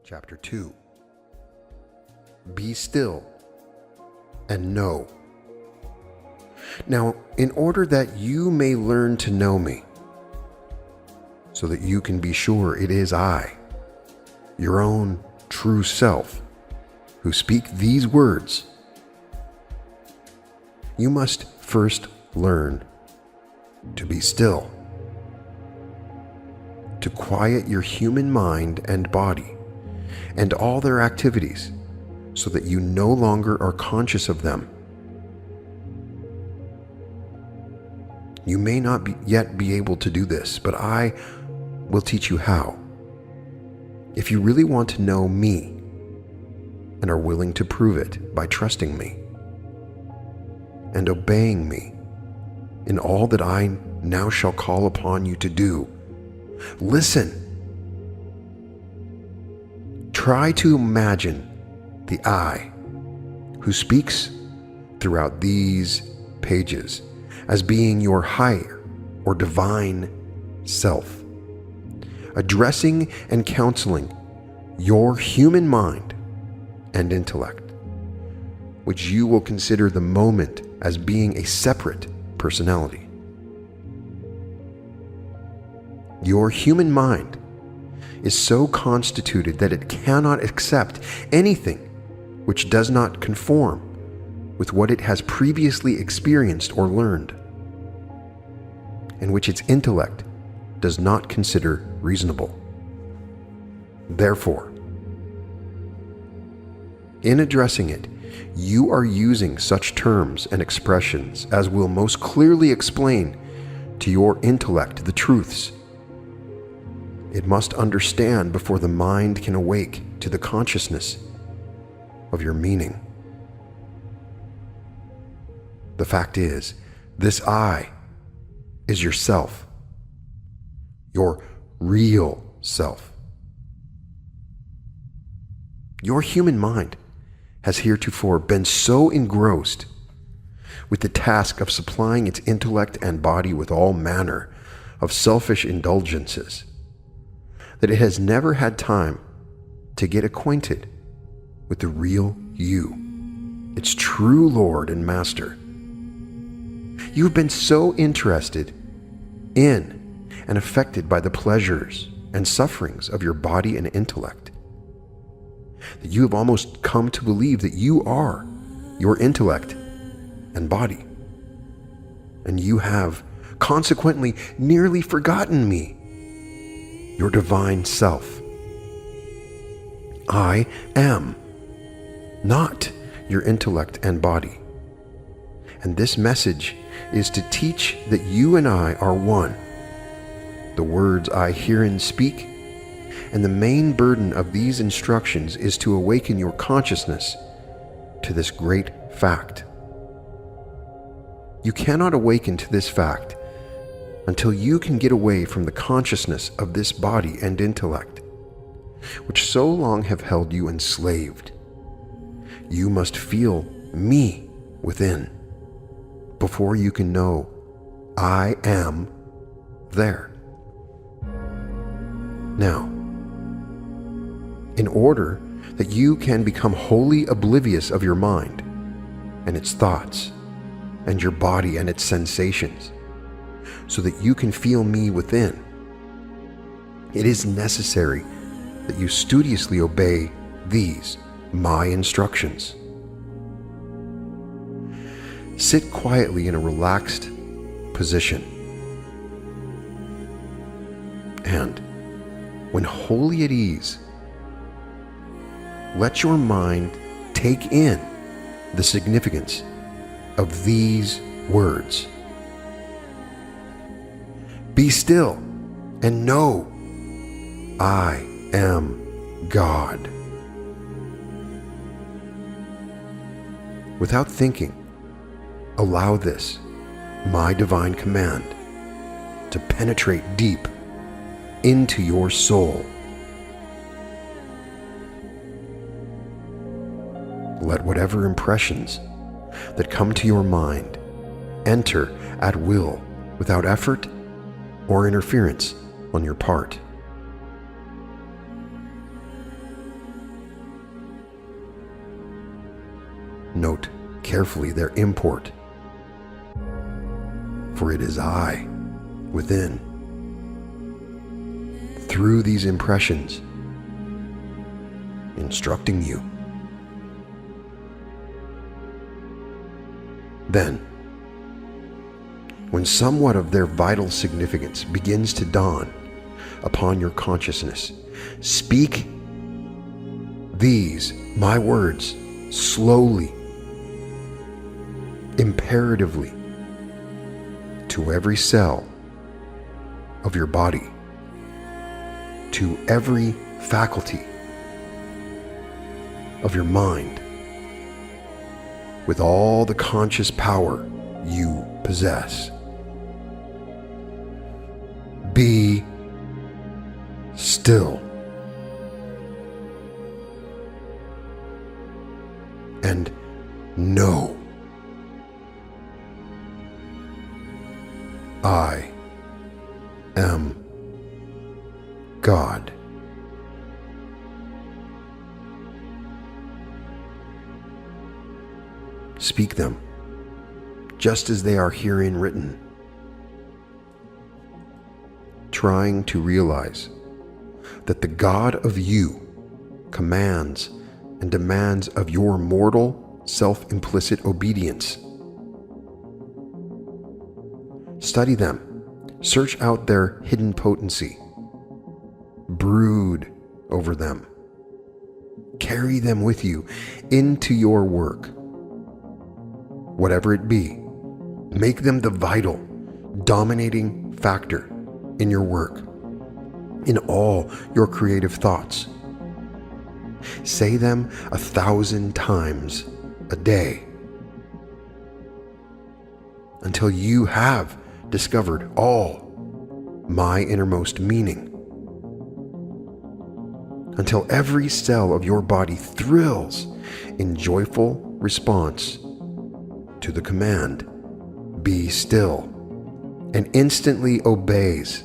Chapter 2. Be still and know. Now, in order that you may learn to know me, so that you can be sure it is I, your own true self, who speak these words, you must first learn to be still, to quiet your human mind and body and all their activities so that you no longer are conscious of them. You may not yet be able to do this, but I will teach you how. If you really want to know me and are willing to prove it by trusting me and obeying me in all that I now shall call upon you to do, listen. Try to imagine the I who speaks throughout these pages as being your higher or divine self, addressing and counseling your human mind and intellect, which you will consider the moment as being a separate personality. Your human mind is so constituted that it cannot accept anything which does not conform with what it has previously experienced or learned, and which its intellect does not consider reasonable. Therefore, in addressing it, you are using such terms and expressions as will most clearly explain to your intellect the truths it must understand before the mind can awake to the consciousness of your meaning. The fact is, this I is yourself, your real self. Your human mind has heretofore been so engrossed with the task of supplying its intellect and body with all manner of selfish indulgences that it has never had time to get acquainted with the real you, its true Lord and Master. You've been so interested in and affected by the pleasures and sufferings of your body and intellect that you have almost come to believe that you are your intellect and body, and you have consequently nearly forgotten me, your divine self. I am not your intellect and body, and this message is to teach that you and I are one. The words I herein speak, and the main burden of these instructions is to awaken your consciousness to this great fact. You cannot awaken to this fact until you can get away from the consciousness of this body and intellect, which so long have held you enslaved. You must feel me within before you can know I am there. Now, in order that you can become wholly oblivious of your mind and its thoughts and your body and its sensations, so that you can feel me within, it is necessary that you studiously obey these, my instructions. Sit quietly in a relaxed position, and when wholly at ease, let your mind take in the significance of these words. Be still and know I am God. Without thinking, allow this, my divine command, to penetrate deep into your soul. Let whatever impressions that come to your mind enter at will without effort or interference on your part. Note carefully their import, for it is I within. Through these impressions, instructing you. Then, when somewhat of their vital significance begins to dawn upon your consciousness, speak these, my words, slowly, imperatively, to every cell of your body, to every faculty of your mind, with all the conscious power you possess. Be still and know I am God. Speak them, just as they are herein written, trying to realize that the God of you commands and demands of your mortal, self-implicit obedience. Study them, search out their hidden potency, brood over them, carry them with you into your work. Whatever it be, make them the vital, dominating factor in your work, in all your creative thoughts. Say them 1,000 times a day until you have discovered all my innermost meaning, until every cell of your body thrills in joyful response to the command, be still, and instantly obeys.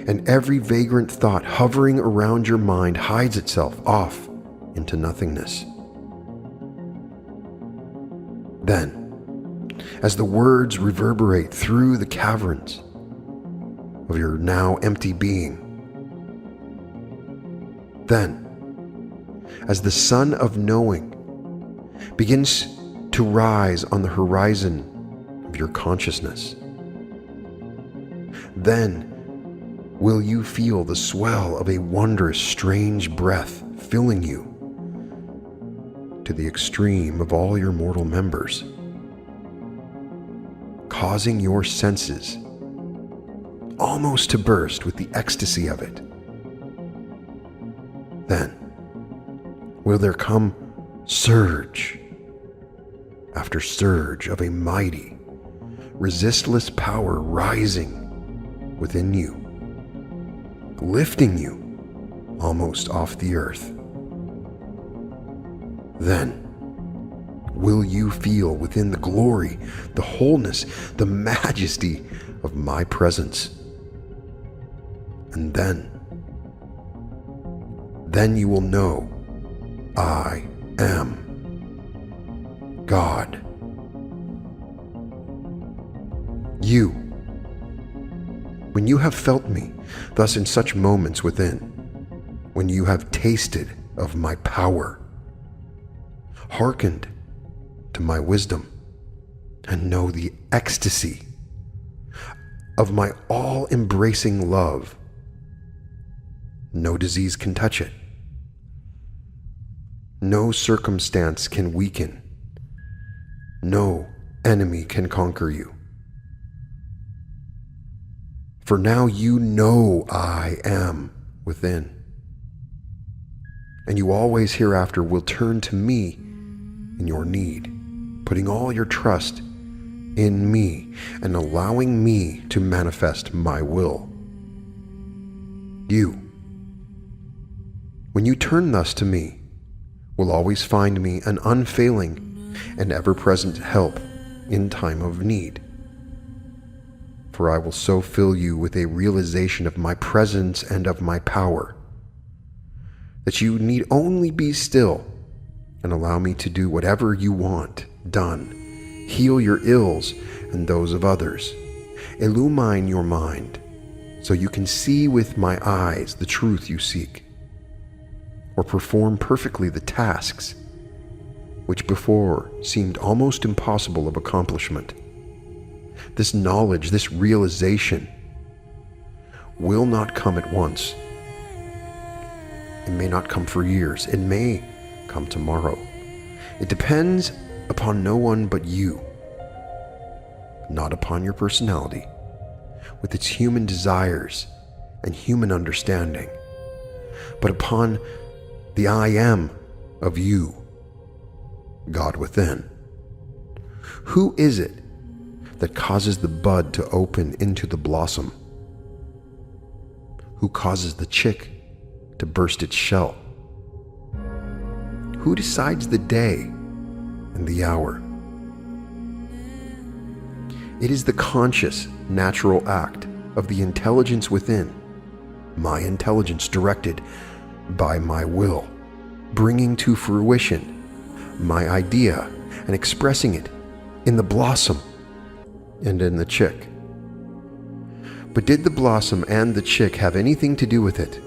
And every vagrant thought hovering around your mind hides itself off into nothingness. Then, as the words reverberate through the caverns of your now empty being, then, as the sun of knowing begins to rise on the horizon of your consciousness, then will you feel the swell of a wondrous, strange breath filling you to the extreme of all your mortal members, causing your senses almost to burst with the ecstasy of it. Then will there come surge after surge of a mighty, resistless power rising within you, lifting you almost off the earth. Then will you feel within the glory, the wholeness, the majesty of my presence. And then you will know I am God. You, when you have felt me thus in such moments within, when you have tasted of my power, hearkened to my wisdom, and know the ecstasy of my all-embracing love, no disease can touch it. No circumstance can weaken. No enemy can conquer you. For now you know I am within. And you always hereafter will turn to me in your need, putting all your trust in me and allowing me to manifest my will. You, when you turn thus to me, will always find me an unfailing and ever-present help in time of need. For I will so fill you with a realization of my presence and of my power, that you need only be still and allow me to do whatever you want done. Heal your ills and those of others. Illumine your mind so you can see with my eyes the truth you seek, or perform perfectly the tasks which before seemed almost impossible of accomplishment. This knowledge, this realization will not come at once. It may not come for years. It may come tomorrow. It depends upon no one but you, not upon your personality, with its human desires and human understanding, but upon the I am of you, God within. Who is it that causes the bud to open into the blossom? Who causes the chick to burst its shell? Who decides the day and the hour? It is the conscious, natural act of the intelligence within, my intelligence directed by my will, bringing to fruition my idea and expressing it in the blossom and in the chick. But did the blossom and the chick have anything to do with it?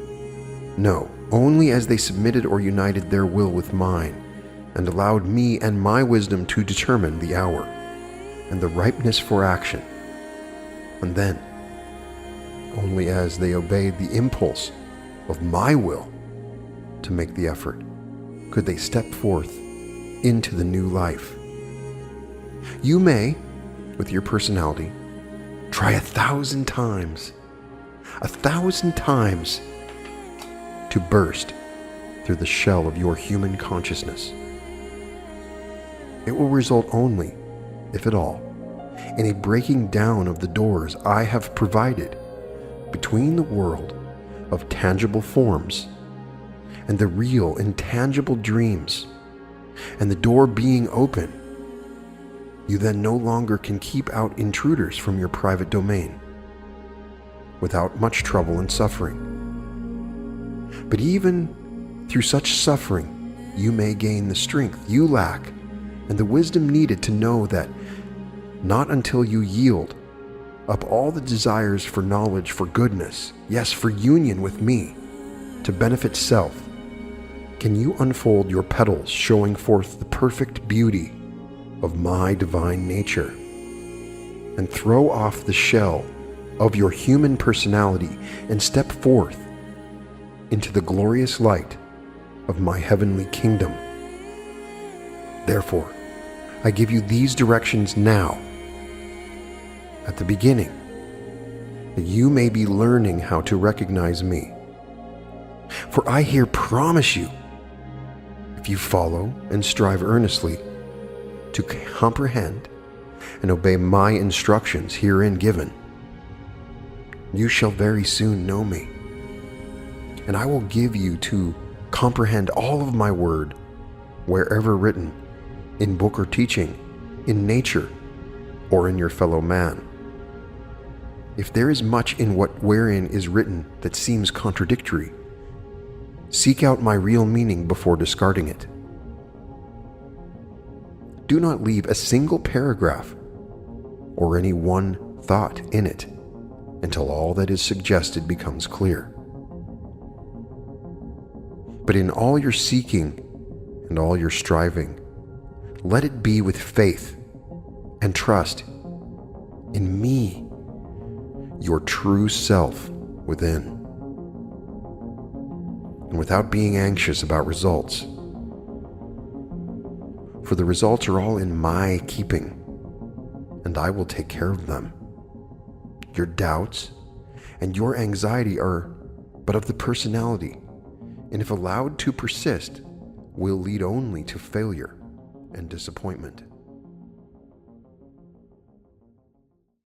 No, only as they submitted or united their will with mine and allowed me and my wisdom to determine the hour and the ripeness for action. And then, only as they obeyed the impulse of my will to make the effort, could they step forth into the new life. You may, with your personality, try 1,000 times, 1,000 times to burst through the shell of your human consciousness. It will result only, if at all, in a breaking down of the doors I have provided between the world of tangible forms and the real intangible dreams, and the door being open, you then no longer can keep out intruders from your private domain without much trouble and suffering. But even through such suffering, you may gain the strength you lack and the wisdom needed to know that not until you yield up all the desires for knowledge, for goodness, yes, for union with me, to benefit self, can you unfold your petals, showing forth the perfect beauty of my divine nature, and throw off the shell of your human personality and step forth into the glorious light of my heavenly kingdom. Therefore, I give you these directions now, at the beginning, that you may be learning how to recognize me. For I here promise you, if you follow and strive earnestly to comprehend and obey my instructions herein given, you shall very soon know me. And I will give you to comprehend all of my word, wherever written, in book or teaching, in nature, or in your fellow man. If there is much in wherein is written that seems contradictory, seek out my real meaning before discarding it. Do not leave a single paragraph or any one thought in it until all that is suggested becomes clear. But in all your seeking and all your striving, let it be with faith and trust in me, your true self within, and without being anxious about results. For the results are all in my keeping, and I will take care of them. Your doubts and your anxiety are but of the personality, and if allowed to persist, will lead only to failure and disappointment.